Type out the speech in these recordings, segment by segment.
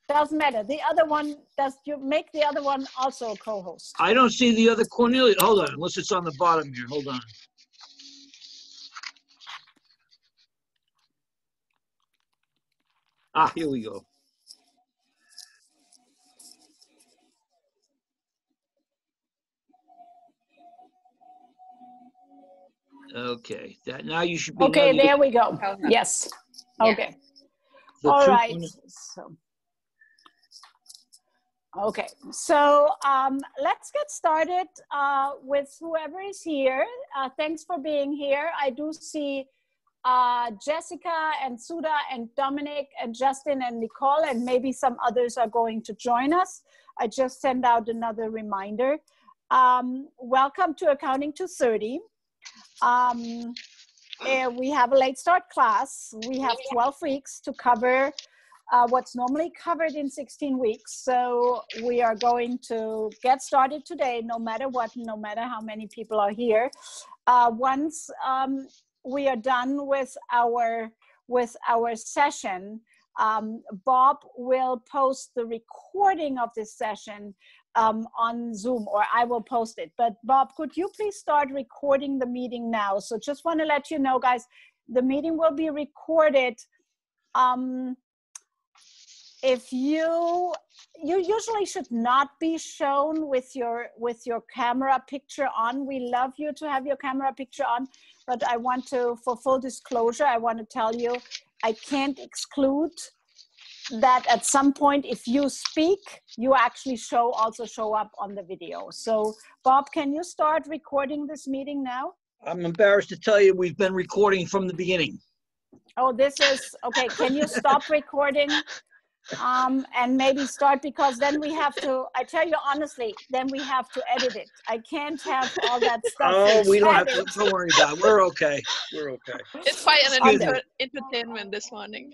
Doesn't matter. The other one, you make the other one also a co-host? I don't see the other Cornelia. Hold on, unless it's on the bottom here. Hold on. Ah, here we go. Okay, that now you should be. Okay, there we go. Yes. Okay. The All two right. Cornelias. So, okay. So let's get started with whoever is here. Thanks for being here. I do see Jessica and Suda and Dominic and Justin and Nicole, and maybe some others are going to join us. I just send out another reminder. Welcome to Accounting to 30. We have a late start class. We have 12 weeks to cover what's normally covered in 16 weeks. So we are going to get started today, no matter what, no matter how many people are here. Once we are done with our session, Bob will post the recording of this session on Zoom, or I will post it. But Bob, could you please start recording the meeting now? So just want to let you know, guys, the meeting will be recorded. If you usually should not be shown with your camera picture on. We love you to have your camera picture on, but I want to, for full disclosure, I want to tell you, I can't exclude that at some point, if you speak, you actually also show up on the video. So Bob, can you start recording this meeting now? I'm embarrassed to tell you, we've been recording from the beginning. Oh, this is, okay, can you stop recording? And maybe start, because then we have to, I tell you honestly, then we have to edit it. I can't have all that stuff. Oh, we don't have to, don't worry about it. We're okay. We're okay. It's quite an entertainment this morning.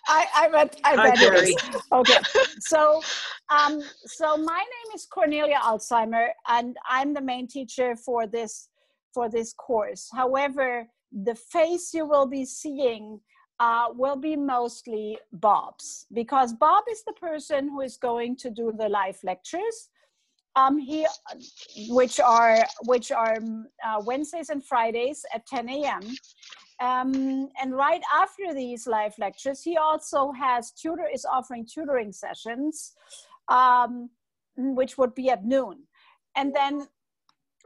I bet it is. Okay, so so my name is Cornelia Alzheimer, and I'm the main teacher for this course. However, the face you will be seeing will be mostly Bob's, because Bob is the person who is going to do the live lectures, which are Wednesdays and Fridays at 10 a.m. And right after these live lectures, he also is offering tutoring sessions, which would be at noon. And then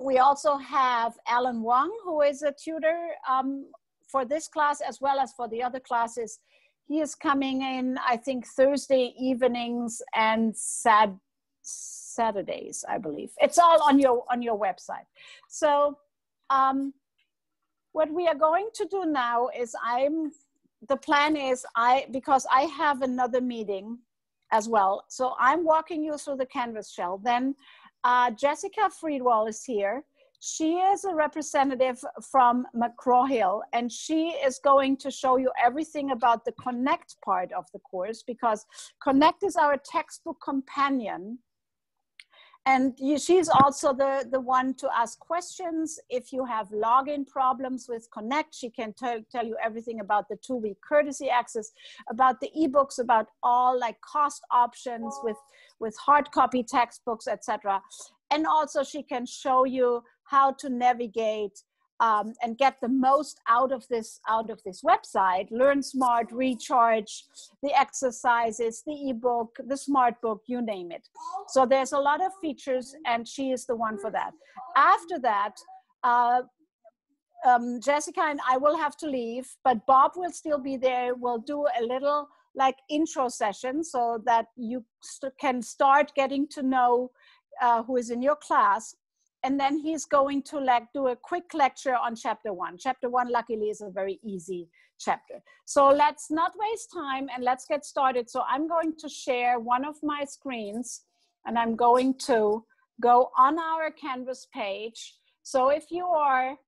we also have Alan Wong, who is a tutor for this class as well as for the other classes. He is coming in, I think, Thursday evenings and Saturdays, I believe. It's all on your website. So what we are going to do now is the plan is because I have another meeting as well. So I'm walking you through the Canvas shell. Then Jessica Friedwald is here. She is a representative from McGraw-Hill, and she is going to show you everything about the Connect part of the course, because Connect is our textbook companion. And she's also the one to ask questions. If you have login problems with Connect, she can tell you everything about the 2-week courtesy access, about the ebooks, about all like cost options with hard copy textbooks, etc. And also she can show you how to navigate and get the most out of this website. Learn Smart, Recharge, the exercises, the ebook, the smart book, you name it. So there's a lot of features, and she is the one for that. After that, Jessica and I will have to leave, but Bob will still be there. We'll do a little like intro session so that you can start getting to know who is in your class. And then he's going to do a quick lecture on chapter 1. Chapter 1, luckily, is a very easy chapter. So let's not waste time and let's get started. So I'm going to share one of my screens, and I'm going to go on our Canvas page. So if you are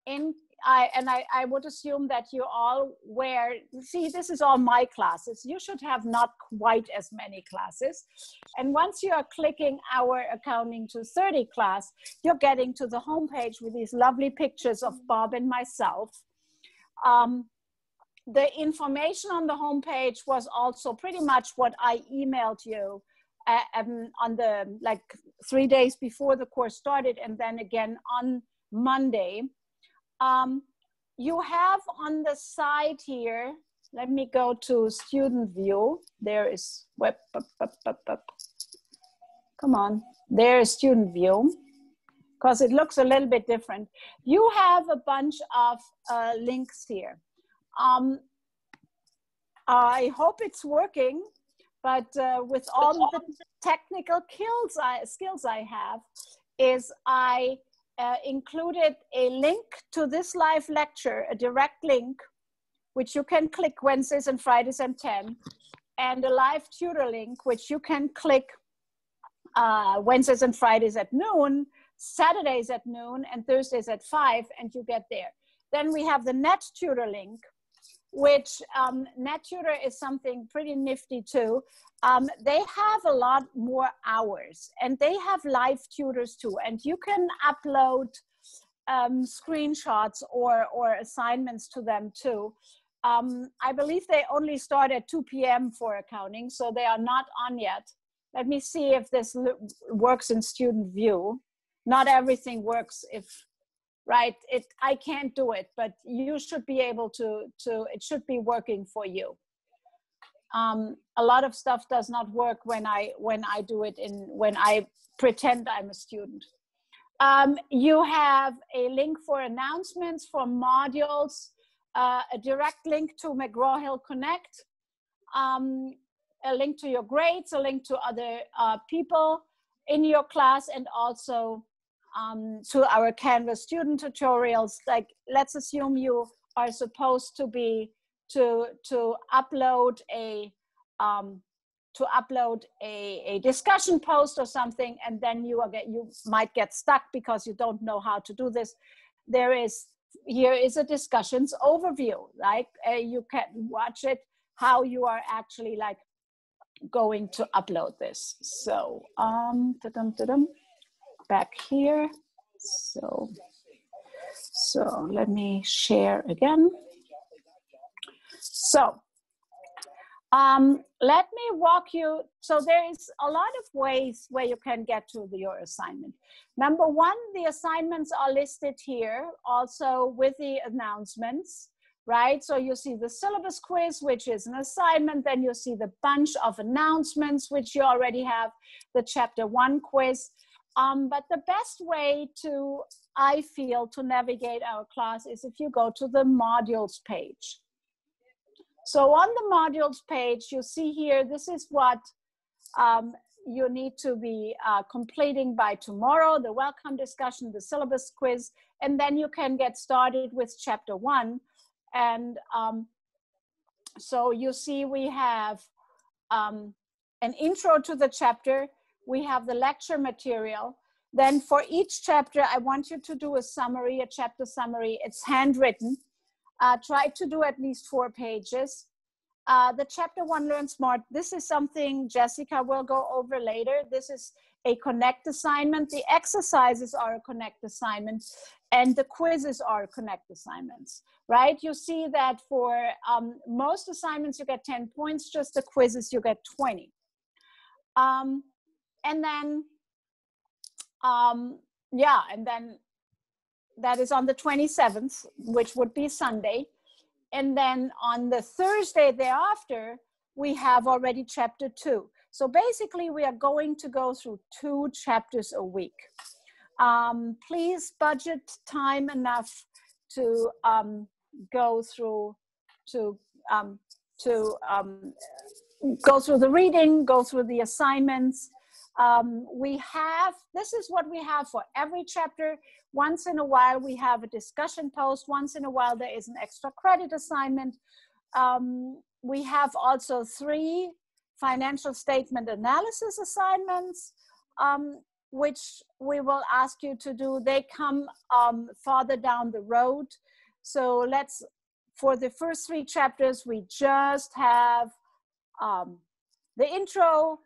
in, I would assume that you all see, this is all my classes. You should have not quite as many classes. And once you are clicking our Accounting to 30 class, you're getting to the homepage with these lovely pictures of Bob and myself. the information on the homepage was also pretty much what I emailed you on the, like 3 days before the course started, and then again on Monday. You have on the side here, let me go to student view. There is web, come on, there is student view, because it looks a little bit different. You have a bunch of links here. I hope it's working, but with all the technical skills I have, is I included a link to this live lecture, a direct link, which you can click Wednesdays and Fridays at 10, and a live tutor link, which you can click Wednesdays and Fridays at noon, Saturdays at noon, and Thursdays at 5, and you get there. Then we have the Net Tutor link, which Net Tutor is something pretty nifty too. They have a lot more hours, and they have live tutors too, and you can upload screenshots or assignments to them too. I believe they only start at 2 p.m. for accounting, so they are not on yet. Let me see if this works in student view. Not everything works if, right? I can't do it, but you should be able to, it should be working for you. A lot of stuff does not work when I do it when I pretend I'm a student. You have a link for announcements, for modules, a direct link to McGraw-Hill Connect, a link to your grades, a link to other people in your class, and also to our Canvas student tutorials. Like, let's assume you are supposed to be to upload a discussion post or something, and then you might get stuck because you don't know how to do this. Here is a discussions overview. Like you can watch it how you are actually like going to upload this. So back here. So let me share again. So let me walk you. So there is a lot of ways where you can get to your assignment. Number one, the assignments are listed here also with the announcements, right? So you see the syllabus quiz, which is an assignment. Then you see the bunch of announcements, which you already have, the chapter 1 quiz. But the best way to, I feel, to navigate our class is if you go to the modules page. So on the modules page, you see here, this is what you need to be completing by tomorrow, the welcome discussion, the syllabus quiz, and then you can get started with chapter 1. And so you see we have an intro to the chapter, we have the lecture material. Then for each chapter, I want you to do a summary, a chapter summary. It's handwritten. Try to do at least 4 pages. The chapter 1 Learn Smart, this is something Jessica will go over later. This is a Connect assignment. The exercises are a Connect assignment, and the quizzes are Connect assignments, right? You see that for most assignments, you get 10 points, just the quizzes, you get 20. And then, yeah, and then that is on the 27th, which would be Sunday. And then on the Thursday thereafter, we have already chapter 2. So basically, we are going to go through 2 chapters a week. Please budget time enough to go through go through the reading, go through the assignments. This is what we have for every chapter. Once in a while, we have a discussion post. Once in a while, there is an extra credit assignment. We have also 3 financial statement analysis assignments, which we will ask you to do. They come farther down the road. So for the first 3 chapters, we just have the intro,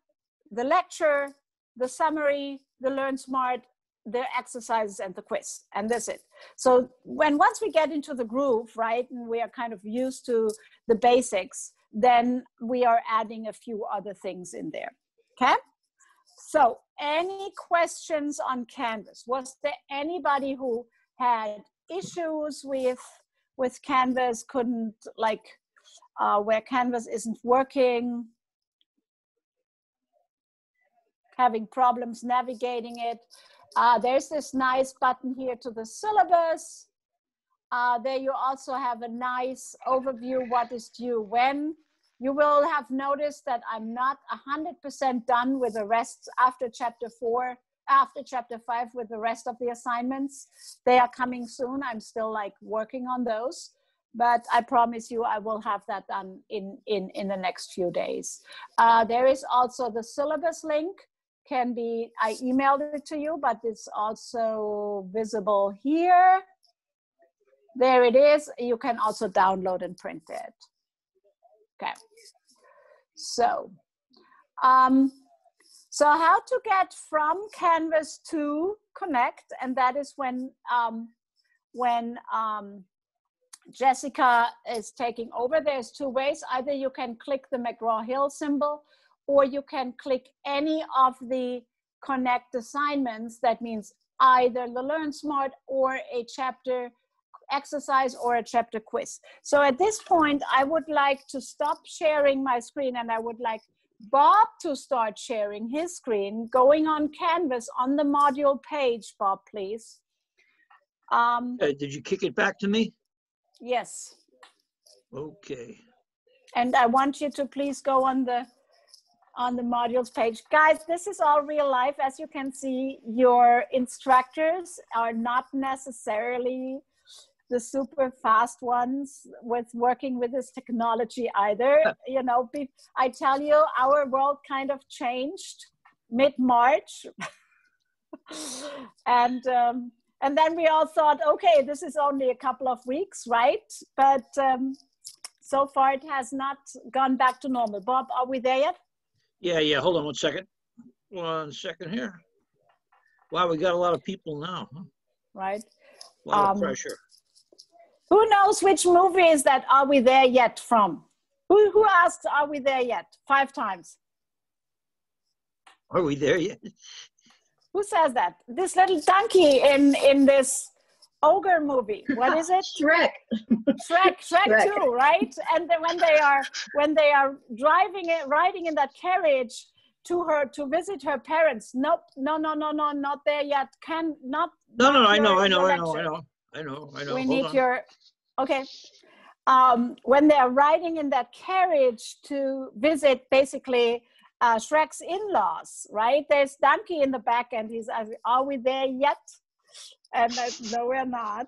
the lecture, the summary, the Learn Smart, the exercises and the quiz, and that's it. So once we get into the groove, right, and we are kind of used to the basics, then we are adding a few other things in there. Okay. So any questions on Canvas? Was there anybody who had issues with Canvas, couldn't where Canvas isn't working, having problems navigating it? There's this nice button here to the syllabus. There you also have a nice overview, what is due when. You will have noticed that I'm not 100% done with the rest after chapter 5 with the rest of the assignments. They are coming soon. I'm still working on those, but I promise you I will have that done in the next few days. There is also the syllabus link. I emailed it to you, but it's also visible here. There it is. You can also download and print it. Okay. So how to get from Canvas to Connect, and that is when Jessica is taking over. There's two ways. Either you can click the McGraw-Hill symbol, or you can click any of the Connect assignments. That means either the Learn Smart or a chapter exercise or a chapter quiz. So at this point, I would like to stop sharing my screen, and I would like Bob to start sharing his screen, going on Canvas on the module page. Bob, please. Did you kick it back to me? Yes. Okay. And I want you to please go on the modules page. Guys, this is all real life. As you can see, your instructors are not necessarily the super fast ones with working with this technology either. You know, I tell you, our world kind of changed mid-March. And then we all thought, okay, this is only a couple of weeks, right? But so far it has not gone back to normal. Bob, are we there yet? Yeah. Hold on 1 second. 1 second here. Wow, we got a lot of people now. Huh? Right. A lot of pressure. Who knows which movie is that Are We There Yet from? Who asked Are We There Yet? 5 times. Are we there yet? Who says that? This little donkey in this ogre movie. What is it? Shrek. Shrek 2, right? And then when they are riding in that carriage to visit her parents. Nope, no, not there yet. No, I know. We need your, okay. When they're riding in that carriage to visit basically Shrek's in-laws, right? There's Donkey in the back and he's asking, are we there yet? And no, we're not.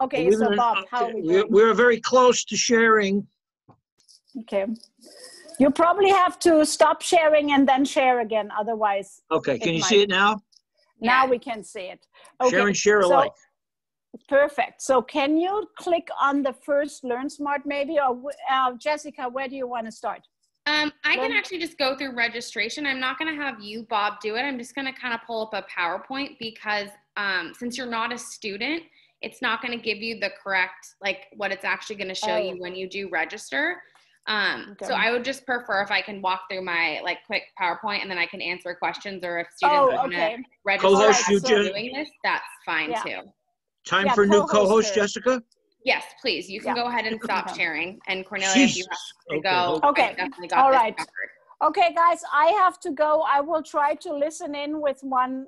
Okay, so Bob, how are we doing? We're very close to sharing. Okay. You probably have to stop sharing and then share again, otherwise. Okay, can you see it now? Now we can see it. Okay. Share and share alike. Perfect. So can you click on the first Learn Smart maybe? Or Jessica, where do you want to start? I can actually just go through registration. I'm not going to have you, Bob, do it. I'm just going to kind of pull up a PowerPoint because since you're not a student, it's not going to give you the correct, what it's actually going to show you when you do register. So I would just prefer if I can walk through my quick PowerPoint and then I can answer questions, or if students want to register doing this, that's fine too. Time for new co-host, Jessica? Yes, please. You can go ahead and stop sharing. And Cornelia, if you have to go, okay. I definitely got all this right. covered. Okay, guys, I have to go. I will try to listen in with one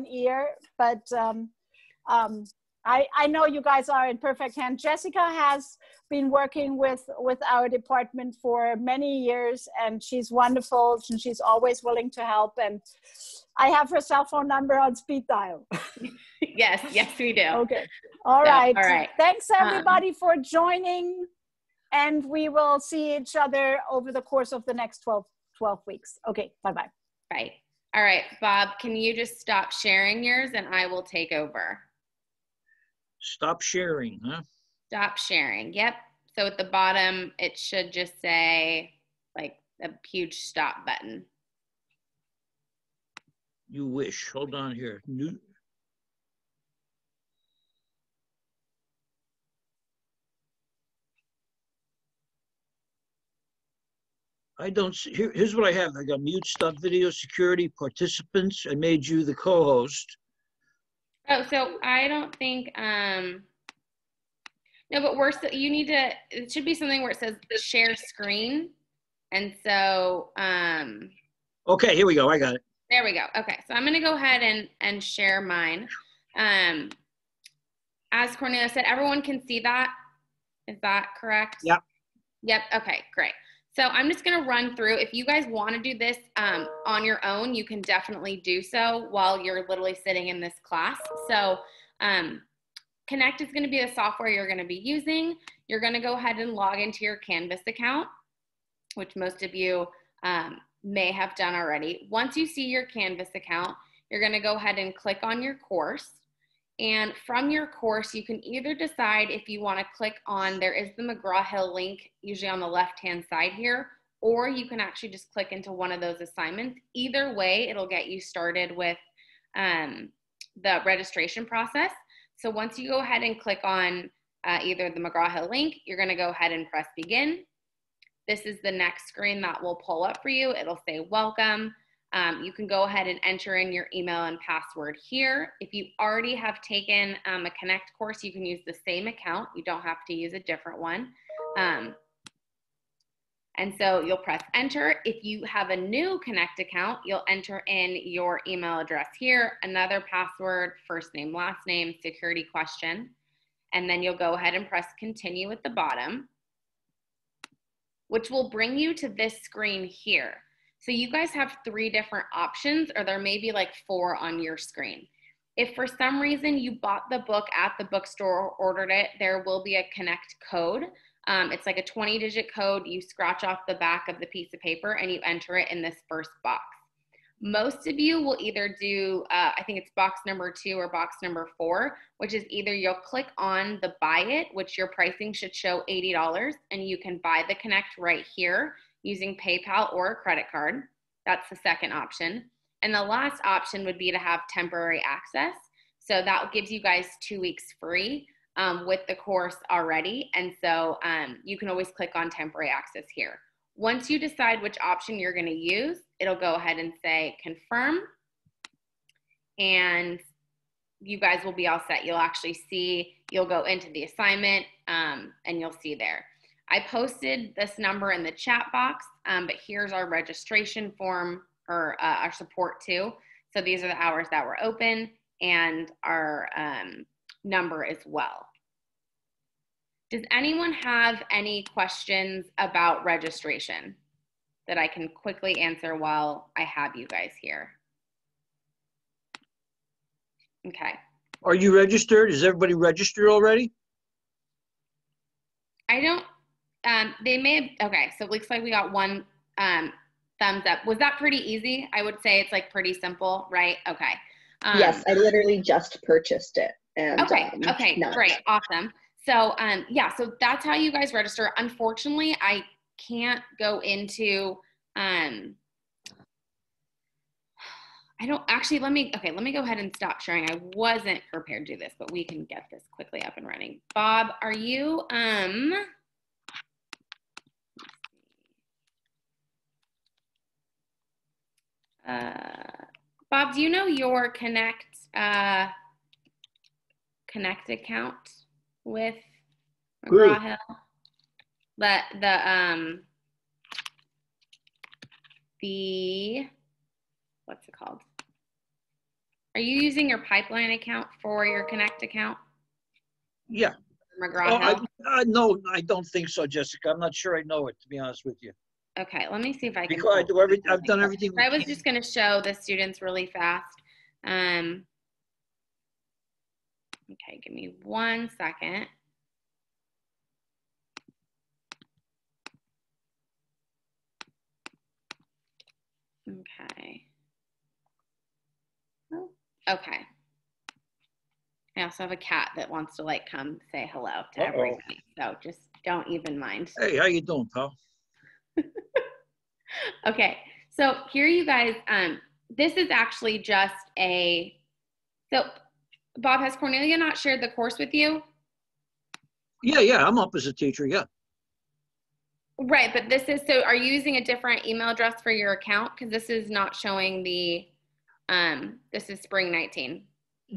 ear, but I know you guys are in perfect hands. Jessica has been working with our department for many years, and she's wonderful, and she's always willing to help. And I have her cell phone number on speed dial. Yes, we do. Okay. All right. All right. Thanks, everybody, for joining. And we will see each other over the course of the next 12 weeks. Okay, bye-bye. Bye. All right, Bob, can you just stop sharing yours and I will take over? Stop sharing, huh? Stop sharing, yep. So at the bottom, it should just say a huge stop button. you wish. Hold on here. New. I don't see, here's what I have. I got mute, stop video, security, participants. I made you the co-host. Oh, so I don't think, no, but you need to, it should be something where it says share screen. And so, okay, here we go. I got it. there we go. Okay, so I'm going to go ahead and share mine. As Cornelia said, everyone can see that. Is that correct? Yep. Yep. Okay, great. So I'm just going to run through. If you guys want to do this on your own, you can definitely do so while you're literally sitting in this class. So Connect is going to be the software you're going to be using. You're going to go ahead and log into your Canvas account, which most of you may have done already. Once you see your Canvas account, you're going to go ahead and click on your course. And from your course, you can either decide if you want to click on, there is the McGraw-Hill link, usually on the left-hand side here, or you can actually just click into one of those assignments. Either way, it'll get you started with the registration process. So once you go ahead and click on either the McGraw-Hill link, you're going to go ahead and press begin. This is the next screen that will pull up for you. It'll say welcome. You can go ahead and enter in your email and password here. If you already have taken a Connect course, you can use the same account. You don't have to use a different one. And so you'll press enter. If you have a new Connect account, you'll enter in your email address here, another password, first name, last name, security question, and then you'll go ahead and press continue at the bottom, which will bring you to this screen here. So you guys have 3 different options, or there may be like 4 on your screen. If for some reason you bought the book at the bookstore or ordered it, there will be a Connect code. It's like a 20-digit code. You scratch off the back of the piece of paper and you enter it in this first box. Most of you will either do, I think it's box number 2 or box number 4, which is either you'll click on the buy it, which your pricing should show $80, and you can buy the Connect right here using PayPal or a credit card. That's the second option. And the last option would be to have temporary access. So that gives you guys 2 weeks free with the course already. And so you can always click on temporary access here. Once you decide which option you're going to use, it'll go ahead and say confirm. And you guys will be all set. You'll actually see, you'll go into the assignment and you'll see there. I posted this number in the chat box, but here's our registration form, or our support too. So these are the hours that were open and our number as well. Does anyone have any questions about registration that I can quickly answer while I have you guys here? Okay. Are you registered? Is everybody registered already? I don't, they may have, okay, so it looks like we got one thumbs up. Was that pretty easy? I would say it's like pretty simple, right? Okay. Yes, I literally just purchased it. And, okay, great, awesome. So yeah, so that's how you guys register. Unfortunately, I can't go into, I don't actually, let me go ahead and stop sharing. I wasn't prepared to do this, but we can get this quickly up and running. Bob, are you, Bob, do you know your Connect account with McGraw-Hill? The what's it called? Are you using your pipeline account for your Connect account? Yeah. McGraw-Hill? No, I don't think so, Jessica. I'm not sure I know it, to be honest with you. Okay, let me see if I can. Because I've done everything. I was just going to show the students really fast. Okay, give me 1 second. Okay. Oh, okay. I also have a cat that wants to like come say hello to everybody. So just don't even mind. Hey, how you doing, pal? Okay, so here you guys, this is actually just a, so Bob, has Cornelia not shared the course with you? Yeah, I'm up as a teacher, yeah. Right, but this is, so are you using a different email address for your account? Because this is not showing the, this is spring 19.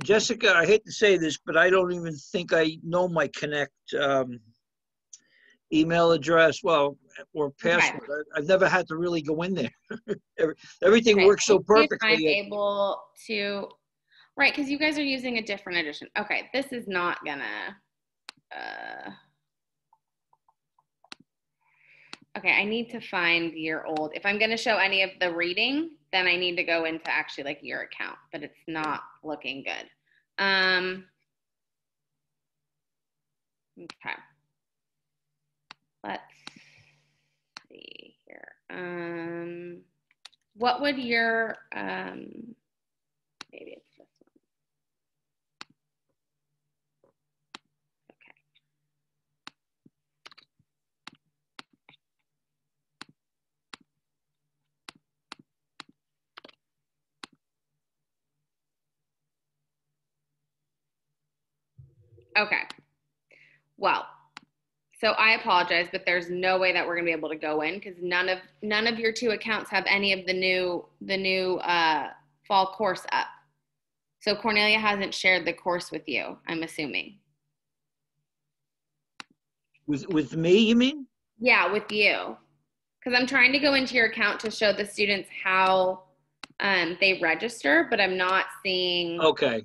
Jessica, I hate to say this, but I don't even think I know my Connect email address, well, or password. Okay. I've never had to really go in there. Everything Okay. works so I'm perfectly. able to, right, because you guys are using a different edition. Okay, this is not gonna, okay, I need to find your old, if I'm gonna show any of the reading, then I need to go into actually like your account, but it's not looking good. Okay. Let's see here. What would your, maybe it's this one. Okay. Well, so I apologize, but there's no way that we're gonna be able to go in because none of your two accounts have any of the new fall course up. So Cornelia hasn't shared the course with you, I'm assuming. With me, you mean? Yeah, with you. Because I'm trying to go into your account to show the students how they register, but I'm not seeing. Okay.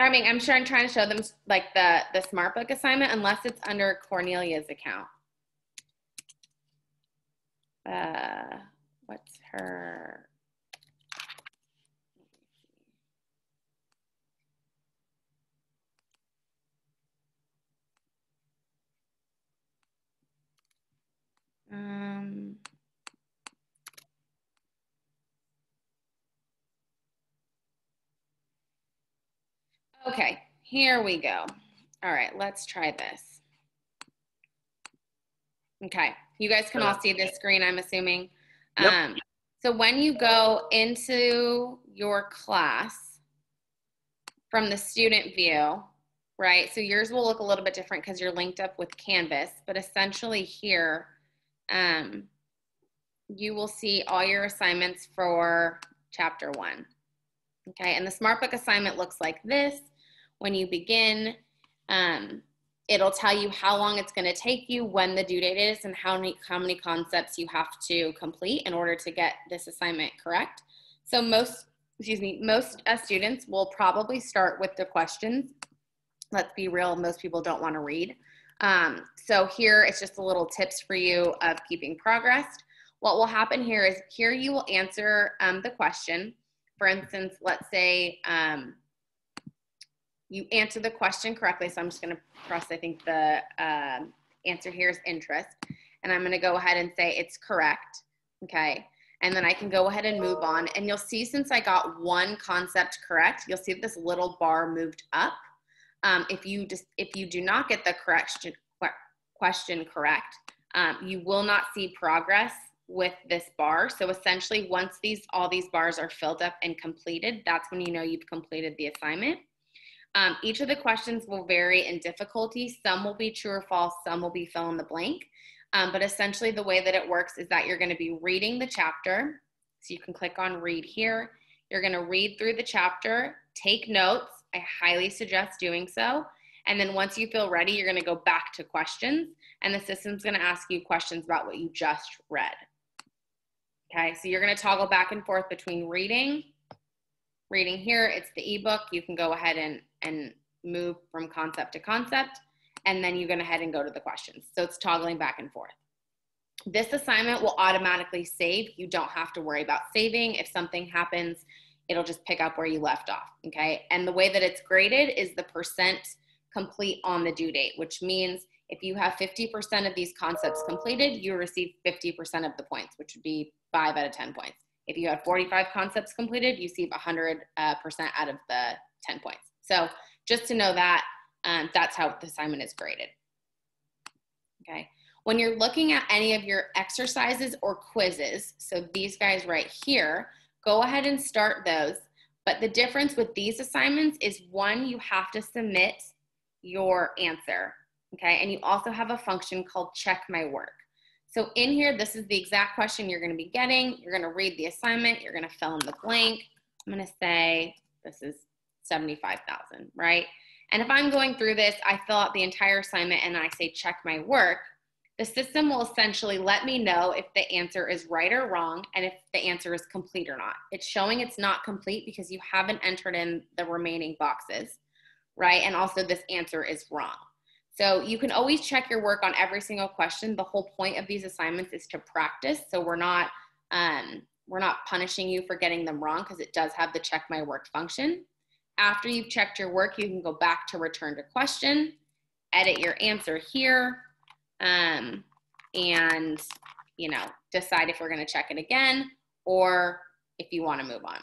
I mean, I'm sure I'm trying to show them like the SmartBook assignment, unless it's under Cornelia's account. What's her? Okay, here we go. All right, let's try this. Okay, you guys can all see this screen, I'm assuming. Yep. So when you go into your class from the student view, right? So yours will look a little bit different because you're linked up with Canvas, but essentially here, you will see all your assignments for chapter 1. Okay, and the SmartBook assignment looks like this. When you begin, it'll tell you how long it's going to take you, when the due date is, and how many concepts you have to complete in order to get this assignment correct. So most students will probably start with the questions. Let's be real, most people don't want to read. So here it's just a little tips for you of keeping progress. What will happen here is here you will answer the question. For instance, let's say you answer the question correctly. So I'm just going to press, I think the answer here is interest. And I'm going to go ahead and say it's correct. Okay. And then I can go ahead and move on. And you'll see, since I got one concept correct, you'll see this little bar moved up. If you do not get the question correct, you will not see progress with this bar. So essentially, once all these bars are filled up and completed, that's when you know you've completed the assignment. Each of the questions will vary in difficulty. Some will be true or false, some will be fill in the blank. But essentially the way that it works is that you're going to be reading the chapter. So you can click on read here. You're going to read through the chapter, take notes. I highly suggest doing so. And then once you feel ready, you're going to go back to questions, and the system's going to ask you questions about what you just read. Okay, so you're going to toggle back and forth between reading here, it's the ebook. You can go ahead and move from concept to concept, and then you go ahead and go to the questions. So it's toggling back and forth. This assignment will automatically save. You don't have to worry about saving. If something happens, it'll just pick up where you left off, okay? And the way that it's graded is the percent complete on the due date, which means if you have 50% of these concepts completed, you receive 50% of the points, which would be 5 out of 10 points. If you have 45 concepts completed, you receive 100% out of the 10 points. So just to know that, that's how the assignment is graded. Okay. When you're looking at any of your exercises or quizzes, so these guys right here, go ahead and start those. But the difference with these assignments is, one, you have to submit your answer, okay? And you also have a function called check my work. So in here, this is the exact question you're gonna be getting. You're gonna read the assignment, you're gonna fill in the blank. I'm gonna say this is 75,000, right? And if I'm going through this, I fill out the entire assignment and I say check my work, the system will essentially let me know if the answer is right or wrong and if the answer is complete or not. It's showing it's not complete because you haven't entered in the remaining boxes, right? And also this answer is wrong. So you can always check your work on every single question. The whole point of these assignments is to practice. So we're not punishing you for getting them wrong, because it does have the check my work function. After you've checked your work, you can go back to return to question, edit your answer here, and, you know, decide if we're going to check it again or if you want to move on.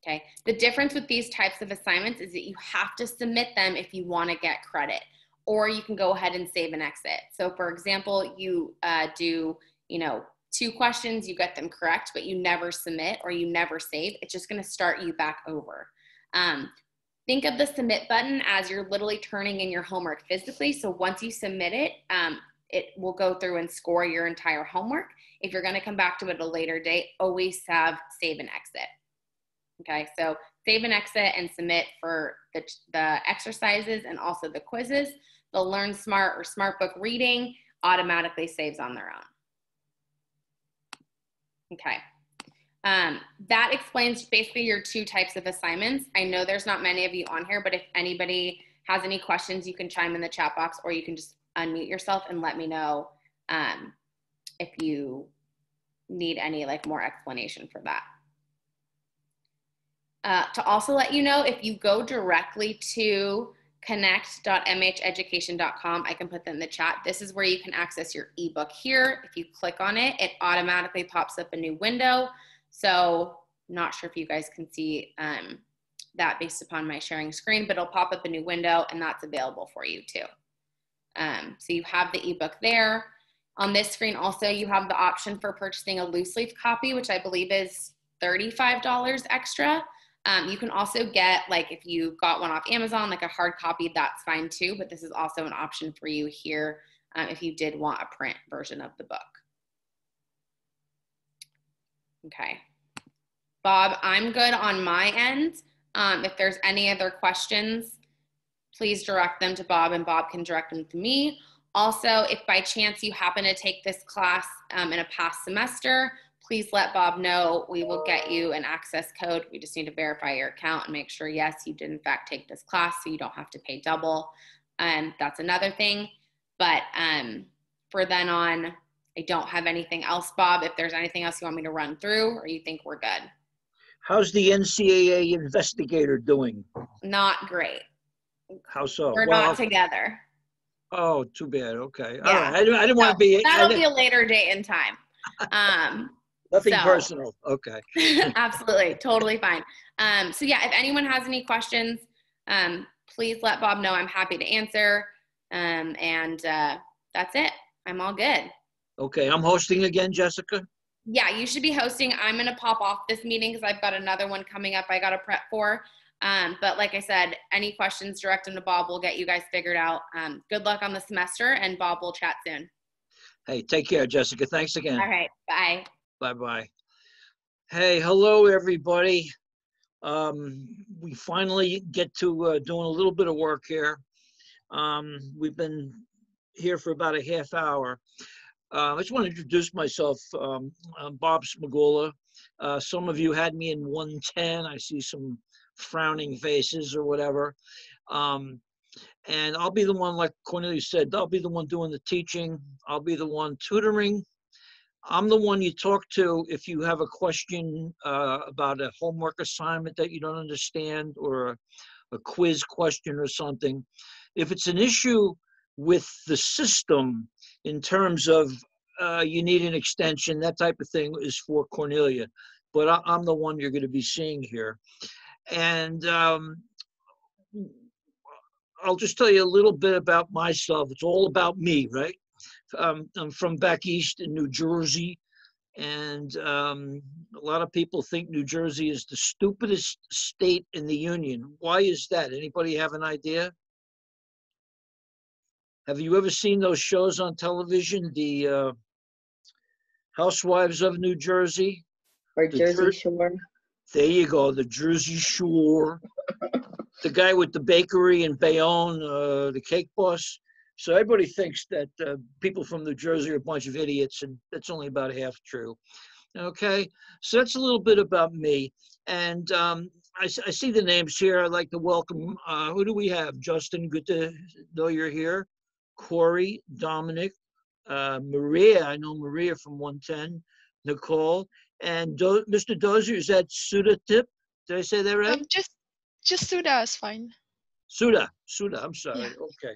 Okay. The difference with these types of assignments is that you have to submit them if you want to get credit, or you can go ahead and save and exit. So for example, you do, you know, 2 questions, you get them correct, but you never submit or you never save. It's just going to start you back over. Think of the submit button as you're literally turning in your homework physically. So once you submit it, it will go through and score your entire homework. If you're going to come back to it at a later date, always have save and exit. Okay, so save and exit and submit for the exercises and also the quizzes. The Learn Smart or Smart Book reading automatically saves on their own. Okay. That explains basically your 2 types of assignments. I know there's not many of you on here, but if anybody has any questions, you can chime in the chat box, or you can just unmute yourself and let me know if you need any more explanation for that. To also let you know, if you go directly to connect.mheducation.com, I can put that in the chat. This is where you can access your ebook here. If you click on it, it automatically pops up a new window. So not sure if you guys can see that based upon my sharing screen, but it'll pop up a new window and that's available for you too. So you have the ebook there. On this screen also, you have the option for purchasing a loose leaf copy, which I believe is $35 extra. You can also get, if you got one off Amazon, a hard copy, that's fine too, but this is also an option for you here if you did want a print version of the book. Okay. Bob, I'm good on my end. If there's any other questions, please direct them to Bob and Bob can direct them to me. Also, if by chance you happen to take this class in a past semester, please let Bob know. We will get you an access code. We just need to verify your account and make sure, yes, you did in fact take this class so you don't have to pay double. That's another thing. But for then on, I don't have anything else, Bob. If there's anything else you want me to run through, or you think we're good. How's the NCAA investigator doing? Not great. How so? We're not together. Oh, too bad. Okay. Yeah. All right. I didn't want to be. That'll be a later date and time. Nothing personal. Okay. Absolutely. Totally fine. So yeah, if anyone has any questions, please let Bob know. I'm happy to answer. That's it. I'm all good. Okay. I'm hosting again, Jessica? Yeah, you should be hosting. I'm going to pop off this meeting because I've got another one coming up I got to prep for. But like I said, any questions, direct them to Bob. We'll get you guys figured out. Good luck on the semester, and Bob will chat soon. Hey, take care, Jessica. Thanks again. All right. Bye. Bye-bye. Hey, hello, everybody. We finally get to doing a little bit of work here. We've been here for about a half hour. I just want to introduce myself. I'm Bob Smagula. Some of you had me in 110. I see some frowning faces or whatever. And I'll be the one, like Cornelia said, I'll be the one doing the teaching. I'll be the one tutoring. I'm the one you talk to if you have a question about a homework assignment that you don't understand, or a quiz question or something. If it's an issue with the system in terms of you need an extension, that type of thing is for Cornelia. But I'm the one you're going to be seeing here. And I'll just tell you a little bit about myself. It's all about me, right? I'm from back east in New Jersey, And a lot of people think New Jersey is the stupidest state in the union. Why is that? Anybody have an idea? Have you ever seen those shows on television, the Housewives of New Jersey? Or The Jersey Shore. There you go, the Jersey Shore. The guy with the bakery in Bayonne, the cake boss. So everybody thinks that people from New Jersey are a bunch of idiots, and that's only about half true. Okay, so that's a little bit about me. And I see the names here. I'd like to welcome, who do we have? Justin, good to know you're here. Corey, Dominic, Maria, I know Maria from 110, Nicole, and Mr. Dozier, is that Suda Tip? Did I say that right? Just Suda is fine. Suda, I'm sorry, Yeah. okay.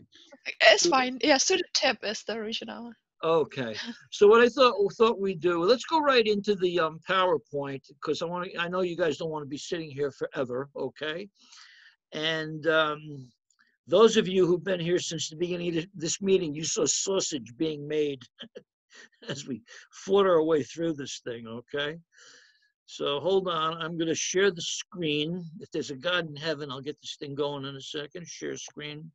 It's fine. Yeah, Suda Tip is the original. Okay, so what I thought we'd do, let's go right into the PowerPoint, because I know you guys don't want to be sitting here forever, okay? And those of you who've been here since the beginning of this meeting, you saw sausage being made as we fought our way through this thing, okay? So hold on, I'm gonna share the screen. If there's a God in heaven, I'll get this thing going in a second. Share screen.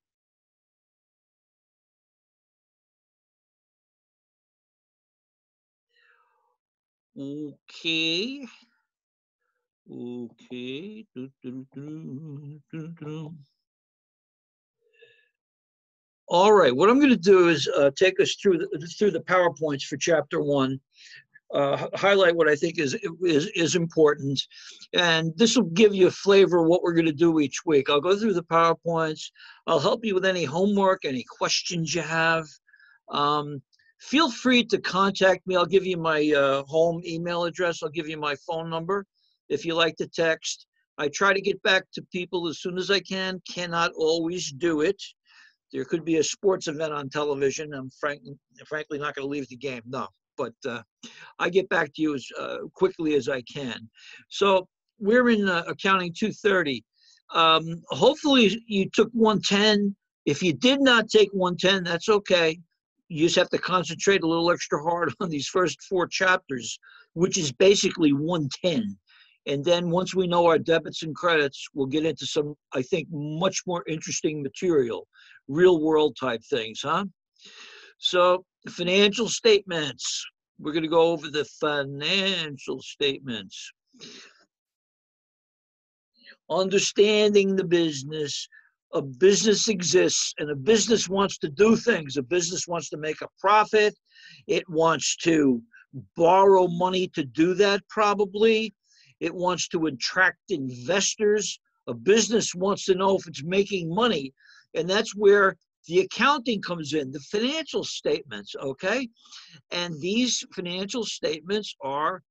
Okay. Okay. All right, what I'm going to do is take us through the PowerPoints for chapter 1, highlight what I think is important, and this will give you a flavor of what we're going to do each week. I'll go through the PowerPoints. I'll help you with any homework, any questions you have. Feel free to contact me. I'll give you my home email address. I'll give you my phone number if you like to text. I try to get back to people as soon as I can. Cannot always do it. There could be a sports event on television. I'm frankly not going to leave the game. No, but I get back to you as quickly as I can. So we're in Accounting 230. Hopefully you took 110. If you did not take 110, that's okay. You just have to concentrate a little extra hard on these first 4 chapters, which is basically 110. And then once we know our debits and credits, we'll get into some, I think, much more interesting material, real world type things, huh? So financial statements. We're going to go over the financial statements. Understanding the business. A business exists and a business wants to do things. A business wants to make a profit. It wants to borrow money to do that probably. It wants to attract investors. A business wants to know if it's making money. And that's where the accounting comes in, the financial statements, okay? And these financial statements are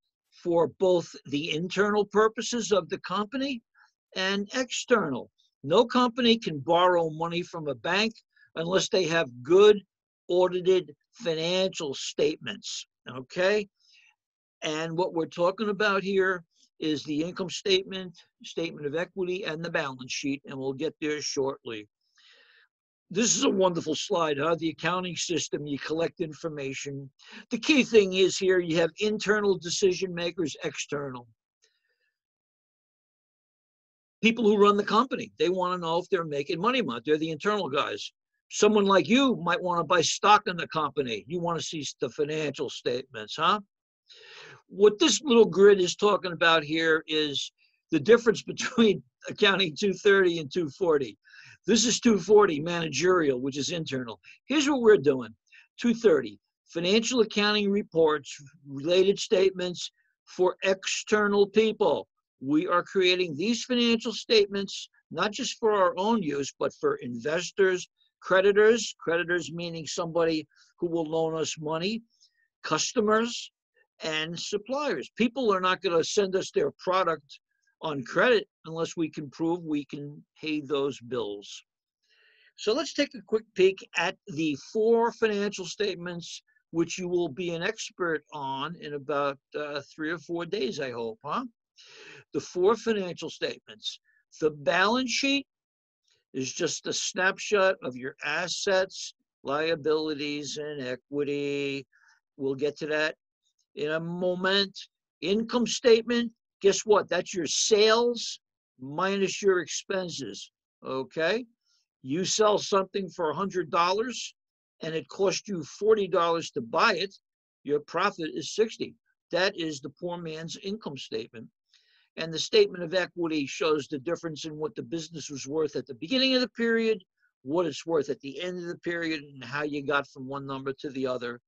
for both the internal purposes of the company and external. No company can borrow money from a bank unless they have good audited financial statements, okay? And what we're talking about here is the income statement, statement of equity, and the balance sheet, and we'll get there shortly. This is a wonderful slide, huh? The accounting system, you collect information. The key thing is here, you have internal decision makers, external. People who run the company, they want to know if they're making money or not. They're the internal guys. Someone like you might want to buy stock in the company. You want to see the financial statements, huh? What this little grid is talking about here is the difference between Accounting 230 and 240. This is 240, managerial, which is internal. Here's what we're doing. 230, financial accounting reports, related statements for external people. We are creating these financial statements, not just for our own use, but for investors, creditors meaning somebody who will loan us money, customers, and suppliers. People are not going to send us their product on credit unless we can prove we can pay those bills. So let's take a quick peek at the 4 financial statements, which you will be an expert on in about 3 or 4 days, I hope, huh? The 4 financial statements. The balance sheet is just a snapshot of your assets, liabilities, and equity. We'll get to that. in a moment. Income statement, guess what? That's your sales minus your expenses, okay? You sell something for $100 and it cost you $40 to buy it, your profit is 60. That is the poor man's income statement. And the statement of equity shows the difference in what the business was worth at the beginning of the period, what it's worth at the end of the period, and how you got from one number to the other.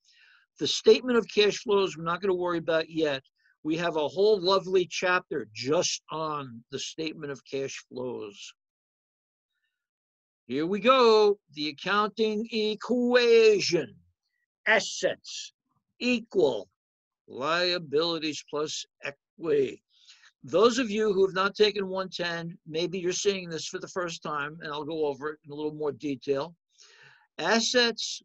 The statement of cash flows, we're not going to worry about yet. We have a whole lovely chapter just on the statement of cash flows. Here we go. The accounting equation. Assets equal liabilities plus equity. Those of you who have not taken 110, maybe you're seeing this for the first time, and I'll go over it in a little more detail. Assets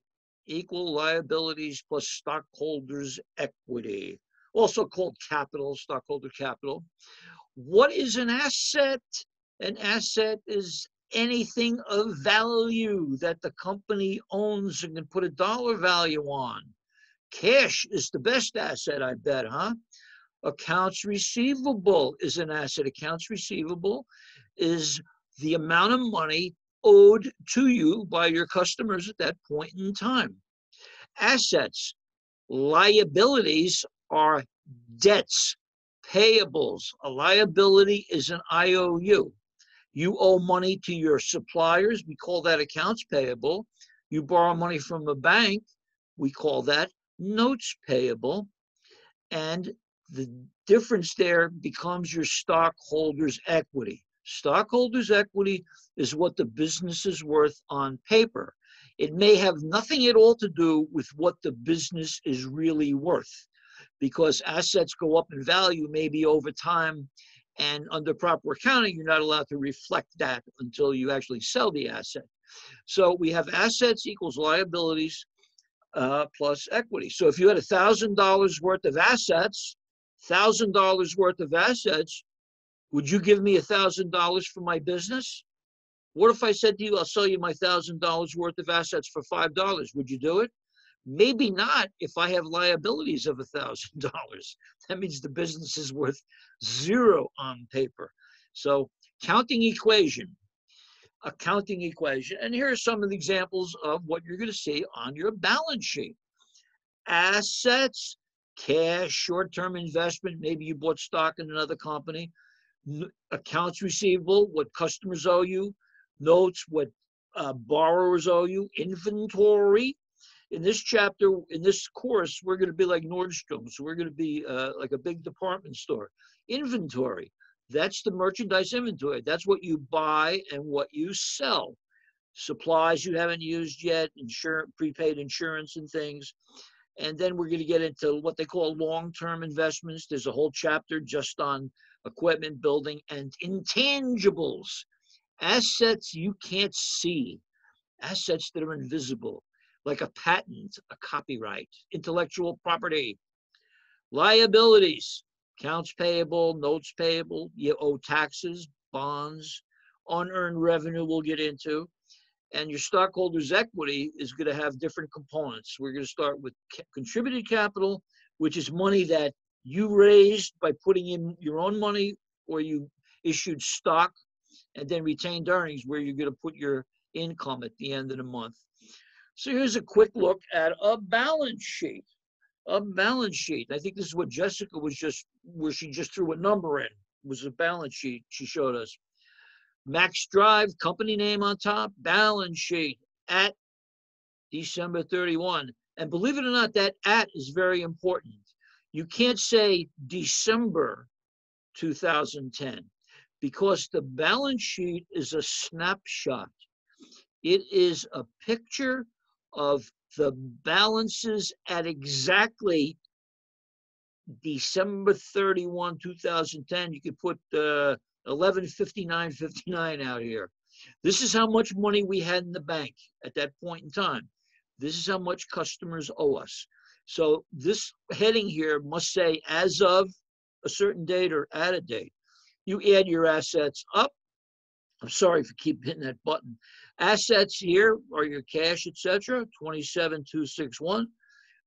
equal liabilities plus stockholders' equity, also called capital, stockholder capital. What is an asset? An asset is anything of value that the company owns and can put a dollar value on. Cash is the best asset, I bet, huh? Accounts receivable is an asset. Accounts receivable is the amount of money owed to you by your customers at that point in time. Assets, liabilities are debts, payables. A liability is an IOU. You owe money to your suppliers, we call that accounts payable. You borrow money from a bank, we call that notes payable. And the difference there becomes your stockholders' equity. Stockholders' equity is what the business is worth on paper. It may have nothing at all to do with what the business is really worth, because assets go up in value maybe over time, and under proper accounting, you're not allowed to reflect that until you actually sell the asset. So we have assets equals liabilities plus equity. So if you had $1,000 worth of assets, would you give me $1,000 for my business? What if I said to you, I'll sell you my $1,000 worth of assets for $5? Would you do it? Maybe not if I have liabilities of $1,000. That means the business is worth zero on paper. So accounting equation. And here are some of the examples of what you're going to see on your balance sheet. Assets, cash, short-term investment, maybe you bought stock in another company. Accounts receivable, what customers owe you. Notes, what borrowers owe you. Inventory. In this chapter, in this course, we're going to be like Nordstrom. So we're going to be like a big department store. Inventory, that's the merchandise inventory. That's what you buy and what you sell. Supplies you haven't used yet, prepaid insurance and things. And then we're going to get into what they call long-term investments. There's a whole chapter just on equipment, building, and intangibles. Assets you can't see. Assets that are invisible, like a patent, a copyright, intellectual property. Liabilities, accounts payable, notes payable, you owe taxes, bonds, unearned revenue we'll get into. And your stockholders' equity is going to have different components. We're going to start with contributed capital, which is money that you raised by putting in your own money, or you issued stock, and then retained earnings, where you're going to put your income at the end of the month. So here's a quick look at a balance sheet. A balance sheet. I think this is what Jessica was just, where she just threw a number in, was a balance sheet she showed us. Max Drive, company name on top, balance sheet at December 31. And believe it or not, that at is very important. You can't say December 2010, because the balance sheet is a snapshot. It is a picture of the balances at exactly December 31, 2010. You could put 11/59/59 out here. This is how much money we had in the bank at that point in time. This is how much customers owe us. So this heading here must say as of a certain date or at a date. You add your assets up. I'm sorry if you keep hitting that button. Assets here are your cash, etc. 27,261.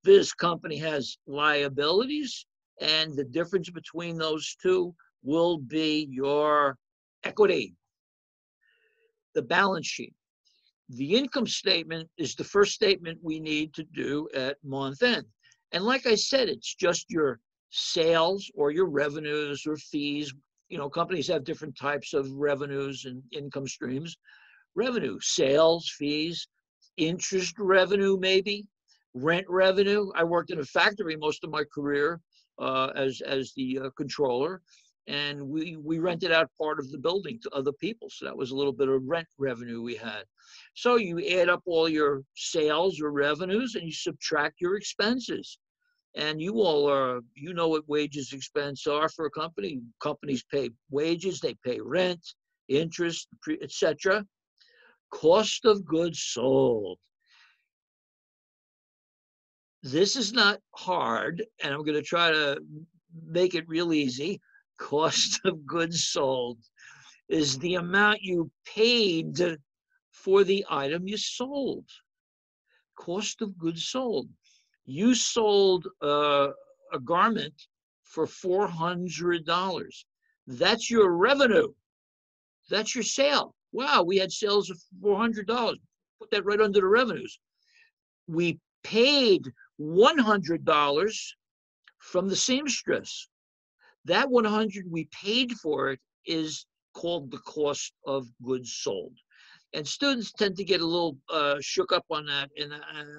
This company has liabilities, and the difference between those two will be your equity. The balance sheet. The income statement is the first statement we need to do at month end. And like I said, it's just your sales or your revenues or fees. You know, companies have different types of revenues and income streams. Revenue, sales, fees, interest revenue, maybe, rent revenue. I worked in a factory most of my career as the controller, and we rented out part of the building to other people. So that was a little bit of rent revenue we had. So you add up all your sales or revenues and you subtract your expenses. And you all are, you know what wages expense are for a company. Companies pay wages, they pay rent, interest, etc. Cost of goods sold. This is not hard, and I'm going to try to make it real easy. Cost of goods sold is the amount you paid for the item you sold. Cost of goods sold. You sold a garment for $400. That's your revenue. That's your sale. Wow, we had sales of $400. Put that right under the revenues. We paid $100 from the seamstress. That $100 we paid for it is called the cost of goods sold. And students tend to get a little shook up on that, and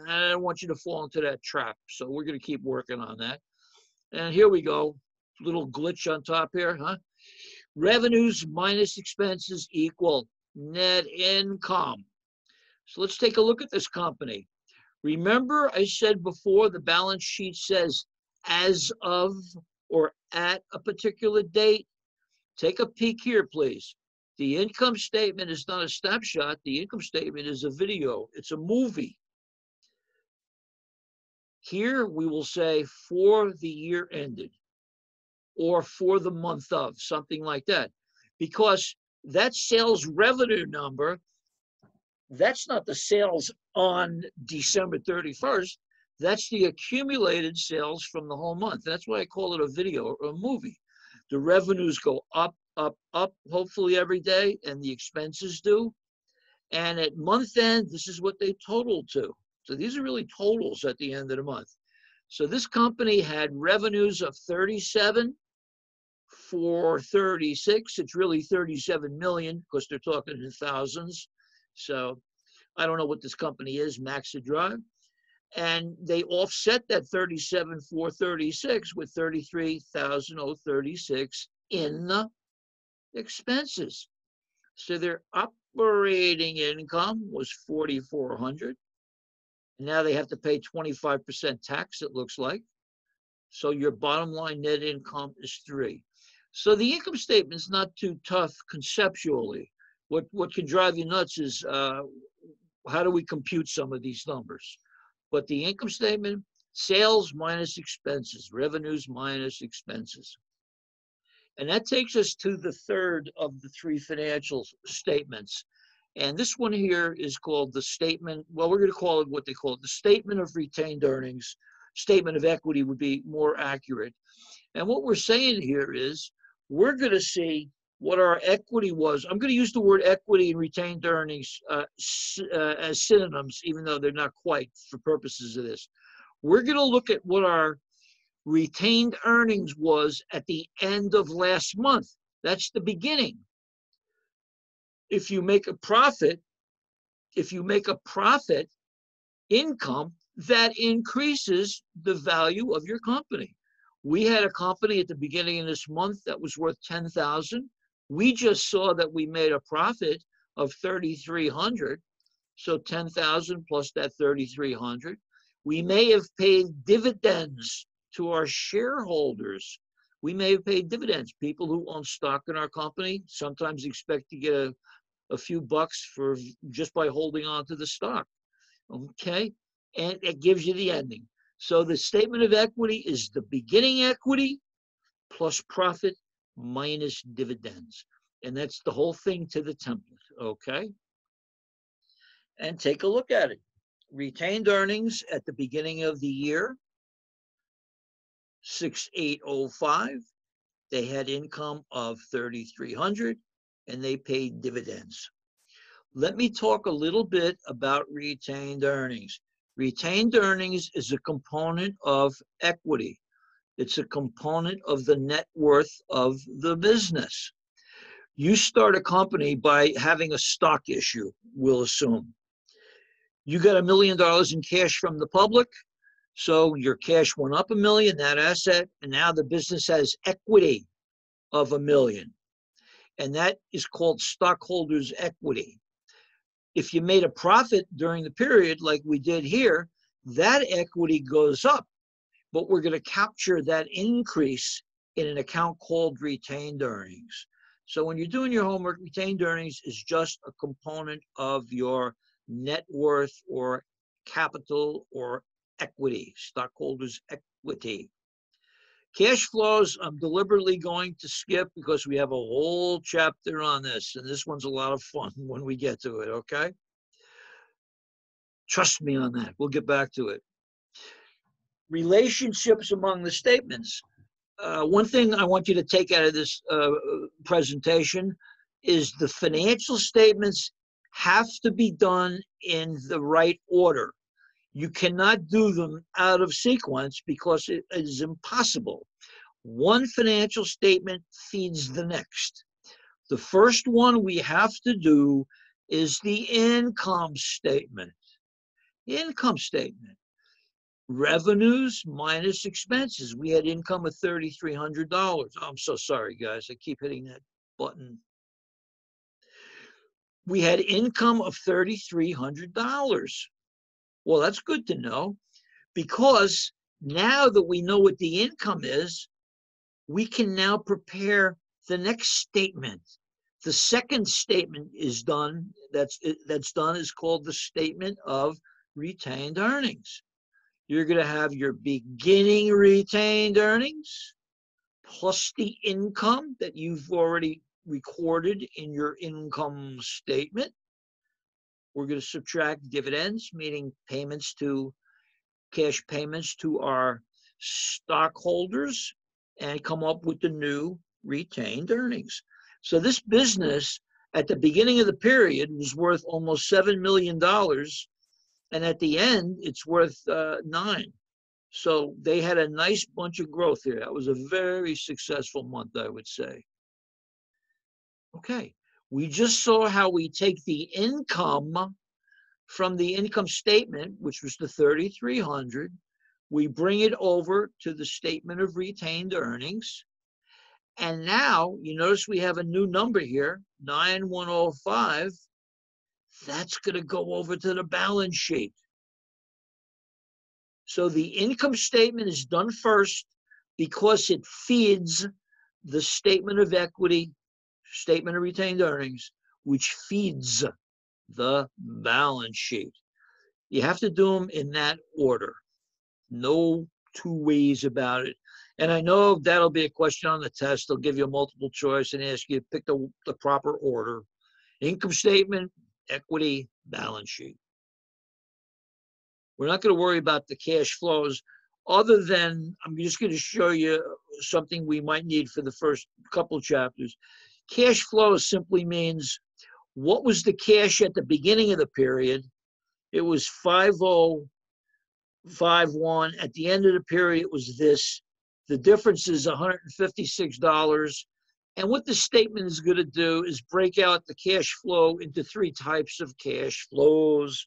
I don't want you to fall into that trap. So we're going to keep working on that. And here we go. Little glitch on top here, huh? Revenues minus expenses equal net income. So let's take a look at this company. Remember, I said before the balance sheet says as of or at a particular date. Take a peek here, please. The income statement is not a snapshot. The income statement is a video. It's a movie. Here we will say for the year ended or for the month of, something like that. Because that sales revenue number, that's not the sales on December 31st. That's the accumulated sales from the whole month. That's why I call it a video or a movie. The revenues go up, up, up, hopefully every day, and the expenses do. And at month end, this is what they total to. So these are really totals at the end of the month. So this company had revenues of 37 for 36. It's really 37 million because they're talking in thousands. So I don't know what this company is, Maxa Drive. And they offset that 37,436 with 33,036 in the expenses. So their operating income was 4,400. Now they have to pay 25% tax, it looks like. So your bottom line net income is 3. So the income statement is not too tough conceptually. What can drive you nuts is how do we compute some of these numbers? But the income statement, sales minus expenses, revenues minus expenses. And that takes us to the third of the 3 financial statements. And this one here is called the statement, well, we're going to call it what they call it, the statement of retained earnings. Statement of equity would be more accurate. And what we're saying here is we're going to see what our equity was. I'm going to use the word equity and retained earnings as synonyms, even though they're not quite for purposes of this. We're going to look at what our retained earnings was at the end of last month. That's the beginning. If you make a profit, income, that increases the value of your company. We had a company at the beginning of this month that was worth $10,000. We just saw that we made a profit of $3,300. So 10,000 plus that 3,300. We may have paid dividends to our shareholders. We may have paid dividends. People who own stock in our company sometimes expect to get a few bucks for just by holding on to the stock. Okay, and it gives you the ending. So the statement of equity is the beginning equity plus profit minus dividends. And that's the whole thing to the template, okay? And take a look at it. Retained earnings at the beginning of the year, 6805. They had income of 3,300 and they paid dividends. Let me talk a little bit about retained earnings. Retained earnings is a component of equity. It's a component of the net worth of the business. You start a company by having a stock issue, we'll assume. You got $1 million in cash from the public, so your cash went up $1 million, that asset, and now the business has equity of $1 million. And that is called stockholders' equity. If you made a profit during the period like we did here, that equity goes up, but we're going to capture that increase in an account called retained earnings. So when you're doing your homework, retained earnings is just a component of your net worth or capital or equity, stockholders' equity. Cash flows, I'm deliberately going to skip because we have a whole chapter on this, and this one's a lot of fun when we get to it, okay? Trust me on that. We'll get back to it. Relationships among the statements. One thing I want you to take out of this presentation is the financial statements have to be done in the right order. You cannot do them out of sequence because it is impossible. One financial statement feeds the next. The first one we have to do is the income statement. Income statement. Revenues minus expenses. We had income of $3,300. Oh, I'm so sorry, guys. I keep hitting that button. We had income of $3,300. Well, that's good to know, because now that we know what the income is, we can now prepare the next statement. The second statement is done, that's done is called the statement of retained earnings. You're going to have your beginning retained earnings plus the income that you've already recorded in your income statement. We're going to subtract dividends, meaning payments to cash payments to our stockholders, and come up with the new retained earnings. So this business at the beginning of the period was worth almost $7 million. And at the end, it's worth $9 million. So they had a nice bunch of growth here. That was a very successful month, I would say. Okay. We just saw how we take the income from the income statement, which was the $3,300. We bring it over to the statement of retained earnings. And now you notice we have a new number here, 9105. That's going to go over to the balance sheet. So the income statement is done first because it feeds the statement of equity, statement of retained earnings, which feeds the balance sheet. You have to do them in that order. No two ways about it. And I know that'll be a question on the test. They'll give you a multiple choice and ask you to pick the proper order. Income statement, equity, balance sheet. We're not going to worry about the cash flows, other than I'm just going to show you something we might need for the first couple chapters. Cash flow simply means what was the cash at the beginning of the period. It was 5051. At the end of the period, it was this. The difference is $156. And what the statement is going to do is break out the cash flow into three types of cash flows: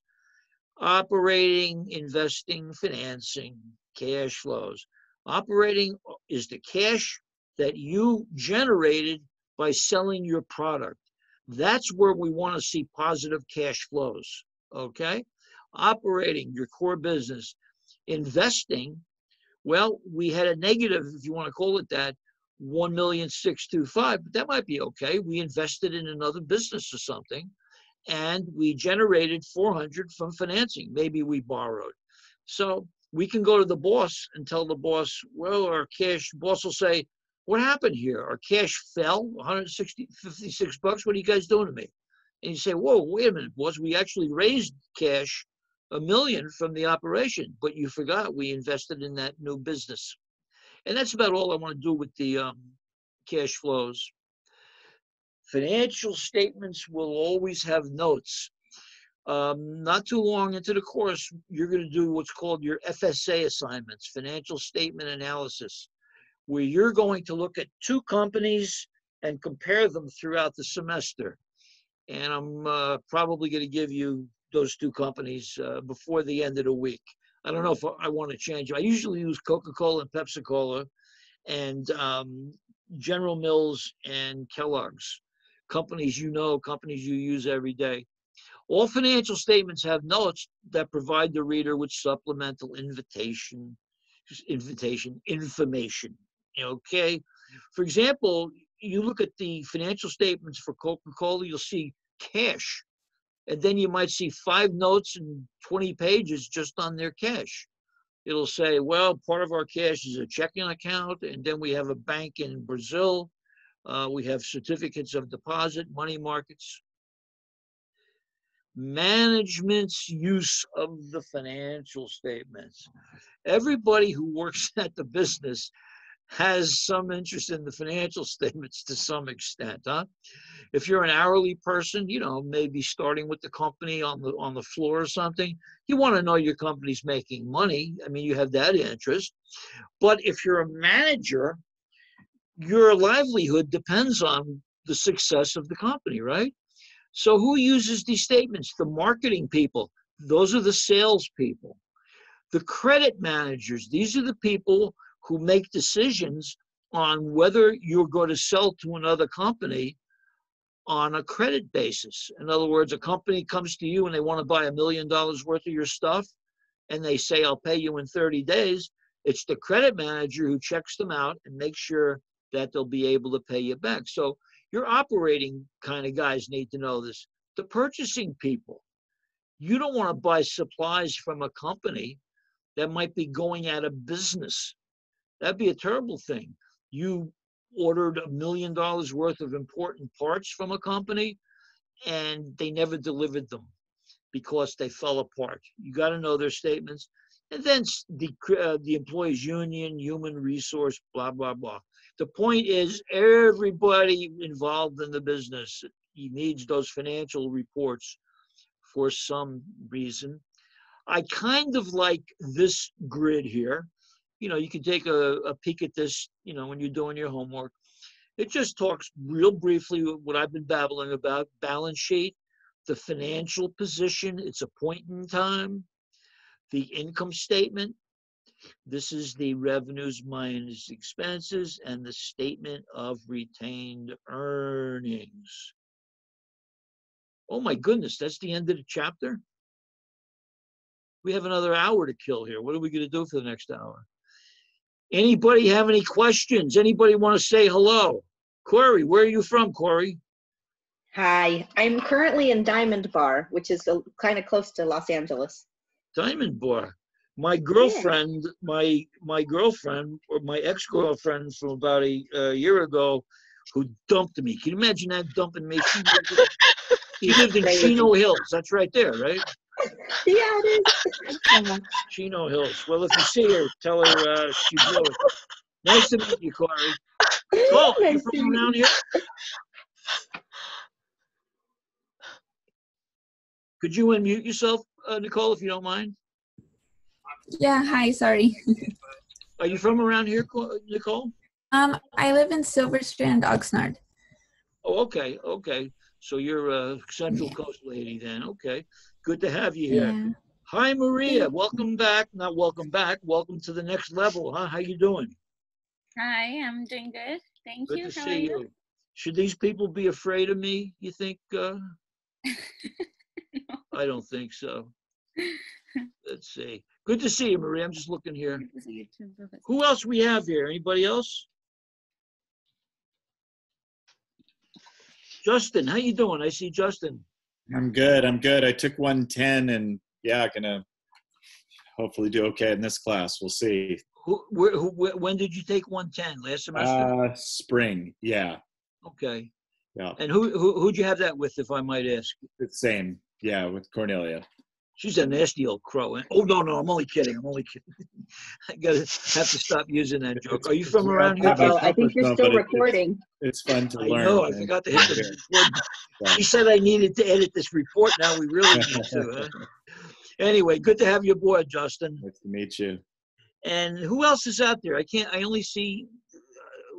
operating, investing, financing, cash flows. Operating is the cash that you generated by selling your product. That's where we want to see positive cash flows, okay? Operating, your core business. Investing, well, we had a negative, if you want to call it that, 1,625,000, but that might be okay. We invested in another business or something, and we generated 400 from financing. Maybe we borrowed. So we can go to the boss and tell the boss, well, our cash, boss will say, what happened here? Our cash fell, $56. What are you guys doing to me? And you say, whoa, wait a minute, boss, we actually raised cash $1 million from the operation, but you forgot we invested in that new business. And that's about all I want to do with the cash flows. Financial statements will always have notes. Not too long into the course, you're going to do what's called your FSA assignments, financial statement analysis, where you're going to look at 2 companies and compare them throughout the semester. And I'm probably going to give you those 2 companies before the end of the week. I don't know if I want to change. I usually use Coca-Cola and Pepsi-Cola and General Mills and Kellogg's. Companies you know, companies you use every day. All financial statements have notes that provide the reader with supplemental information. Okay? For example, you look at the financial statements for Coca-Cola, you'll see cash. And then you might see 5 notes and 20 pages just on their cash. It'll say, well, part of our cash is a checking account, and then we have a bank in Brazil. We have certificates of deposit, money markets. Management's use of the financial statements. Everybody who works at the business has some interest in the financial statements to some extent, huh? If you're an hourly person, you know, maybe starting with the company on the floor or something, you want to know your company's making money. I mean, you have that interest. But if you're a manager, your livelihood depends on the success of the company, right? So who uses these statements? The marketing people. Those are the salespeople. The credit managers. These are the people who make decisions on whether you're going to sell to another company on a credit basis. In other words, a company comes to you and they want to buy $1 million worth of your stuff, and they say, I'll pay you in 30 days. It's the credit manager who checks them out and makes sure that they'll be able to pay you back. So your operating kind of guys need to know this. The purchasing people, you don't want to buy supplies from a company that might be going out of business. That'd be a terrible thing. You ordered $1 million worth of important parts from a company and they never delivered them because they fell apart. You got to know their statements. And then the employees union, human resource, blah, blah, blah. The point is everybody involved in the business, he needs those financial reports for some reason. I kind of like this grid here. You know, you can take a peek at this, you know, when you're doing your homework. It just talks real briefly what I've been babbling about, balance sheet, the financial position, it's a point in time, the income statement. This is the revenues minus expenses and the statement of retained earnings. Oh my goodness, that's the end of the chapter? We have another hour to kill here. What are we going to do for the next hour? Anybody have any questions? Anybody want to say hello? Corey, where are you from, Corey? Hi, I'm currently in Diamond Bar, which is kind of close to Los Angeles. Diamond Bar. My girlfriend, my girlfriend, or my ex-girlfriend from about a year ago, who dumped me. Can you imagine that, dumping me? She lived in Chino Hills. That's right there, right? Yeah, it is. Chino Hills. Well, if you see her, tell her she blew it. Nice to meet you, Corey. Oh, are you from around here? Could you unmute yourself, Nicole, if you don't mind? Yeah, hi, sorry. Are you from around here, Nicole? I live in Silver Strand, Oxnard. Oh, okay, okay. So you're a Central Coast lady then. Okay, good to have you here. Yeah. Hi, Maria. Welcome back. Not welcome back. Welcome to the next level, huh? How you doing? Hi, I'm doing good. Thank Good you. to How see are you? you. Should these people be afraid of me, you think? I don't think so. Let's see. Good to see you, Maria. I'm just looking here. Good to see you too, Professor. Who else we have here? Anybody else? Justin, how you doing? I see Justin. I'm good. I'm good. I took 110 and yeah, gonna hopefully do okay in this class. We'll see. When did you take 110? Last semester? Spring. Yeah. Okay. Yeah. And who'd you have that with, if I might ask? The same. Yeah, with Cornelia. She's a nasty old crow. Oh, no, I'm only kidding. I'm only kidding. I have to stop using that joke. Are you from around here? Uh-oh, I think you're No, still but recording. it's fun to I learn. know. I forgot to hit the record. She said I needed to edit this report. Now we really need to. Huh? Anyway, good to have you aboard, Justin. Nice to meet you. And who else is out there? I only see,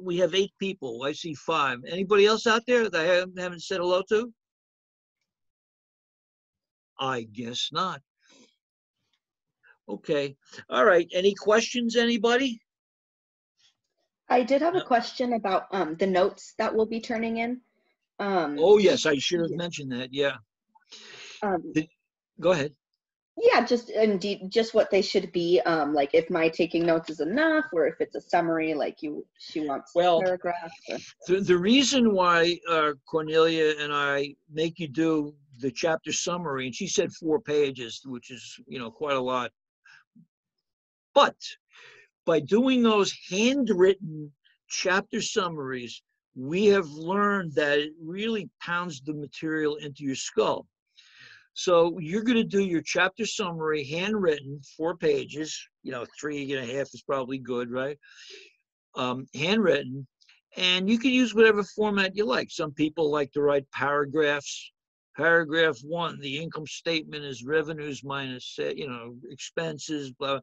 we have 8 people. I see 5. Anybody else out there that I haven't said hello to? I guess not. Okay. All right. Any questions, anybody? I did have a question about the notes that we'll be turning in. Oh, yes. I should have mentioned that. Yeah. Go ahead. Yeah, just what they should be. Like if my taking notes is enough, or if it's a summary, like she wants paragraphs. The reason why Cornelia and I make you do the chapter summary, and she said 4 pages, which is, quite a lot. But by doing those handwritten chapter summaries, we have learned that it really pounds the material into your skull. So you're going to do your chapter summary, handwritten, 4 pages, 3.5 is probably good, right? Handwritten, and you can use whatever format you like. Some people like to write paragraphs. Paragraph 1, the income statement is revenues minus, expenses, blah,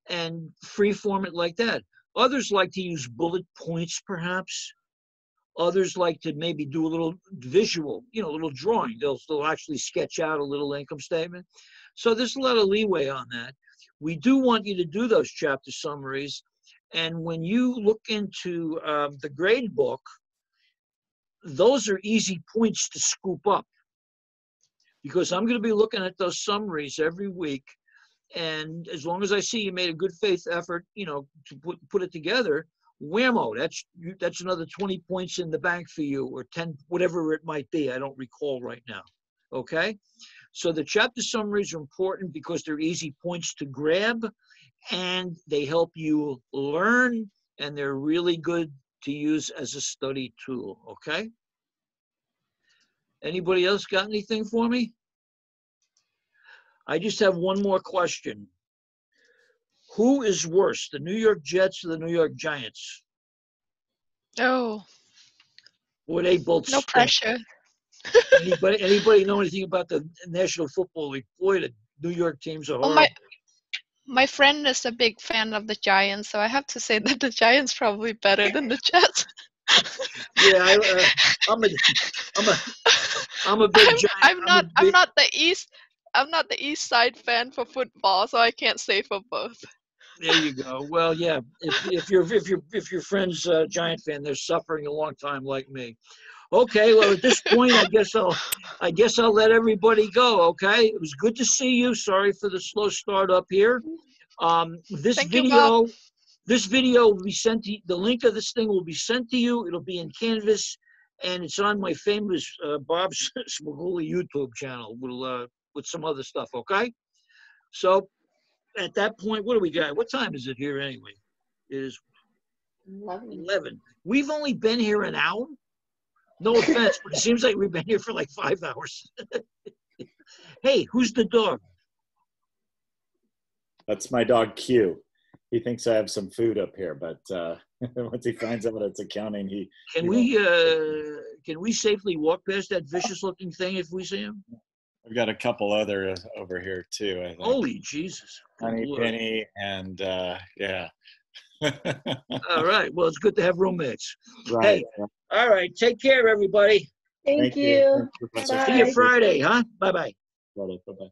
and free form it like that. Others like to use bullet points, perhaps. Others like to maybe do a little visual, a little drawing. They'll actually sketch out a little income statement. So there's a lot of leeway on that. We do want you to do those chapter summaries. And when you look into the grade book, those are easy points to scoop up. Because I'm going to be looking at those summaries every week. And as long as I see you made a good faith effort, to put it together, whammo, that's another 20 points in the bank for you, or 10, whatever it might be. I don't recall right now. Okay? So the chapter summaries are important because they're easy points to grab, and they help you learn, and they're really good to use as a study tool. Okay? Anybody else got anything for me? I just have one more question. Who is worse, the New York Jets or the New York Giants? Oh, Boy, they both no stink. pressure. Anybody know anything about the National Football League? Boy, the New York teams are horrible. My friend is a big fan of the Giants, so I have to say that the Giants probably better than the Jets. Yeah, I'm a big Giant. I'm not the East Side fan for football, so I can't say for both. There you go. Well, yeah. If your friend's a Giant fan, they're suffering a long time like me. Okay. Well, at this point, I guess I'll let everybody go. Okay. It was good to see you. Sorry for the slow start up here. This video will be sent to you. The link of this thing will be sent to you. It'll be in Canvas, and it's on my famous Bob Smaguli YouTube channel with some other stuff. Okay. So. At that point, what do we got? What time is it here anyway? It is 11. We've only been here an hour. No offense, but it seems like we've been here for like 5 hours. Hey, who's the dog? That's my dog, Q. He thinks I have some food up here, but once he finds out it's accounting, Can we safely walk past that vicious-looking thing if we see him? I've got a couple other over here too, I think. Holy Jesus. Honey Penny and yeah. All right. Well, it's good to have roommates. Right. Hey, all right. Take care, everybody. Thank you. See you Friday, huh? Bye-bye. Bye-bye.